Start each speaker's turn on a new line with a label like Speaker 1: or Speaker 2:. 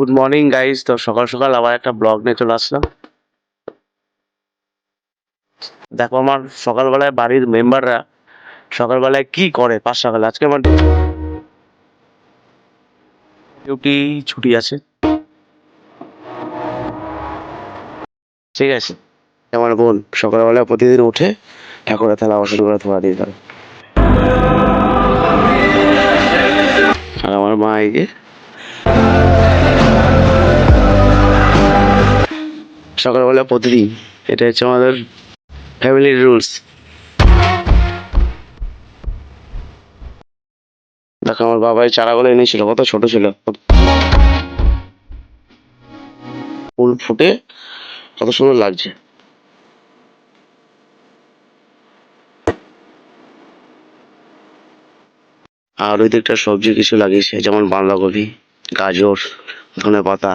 Speaker 1: Good morning guys. তো সকাল সকাল আবার একটা ব্লগ নিয়ে চলে আসলাম। দেখো আমার সকালবেলায় বাড়ির মেম্বাররা সকালবেলায় কি করে। 5 সকালে আজকে আমার ডিউটি ছুটি আছে, ঠিক আছে। আমার বোন সকালবেলা প্রতিদিন উঠে ঠাকুরের থালা বাসন করে ধোয়া দিয়ে দেয়, আর আমার মা এই যে সকালবেলা প্রতিদিন, এটা হচ্ছে আমাদের ফ্যামিলির রুলস। দেখো আমার বাবাই চারাগুলো এনেছিল, কত ছোট ছিল, ফুল ফুটে কত সুন্দর লাগছে। আর ওই দিকটা সবজি কিছু লাগিয়েছে, যেমন বাঁধাকপি, গাজর, ধনেপাতা,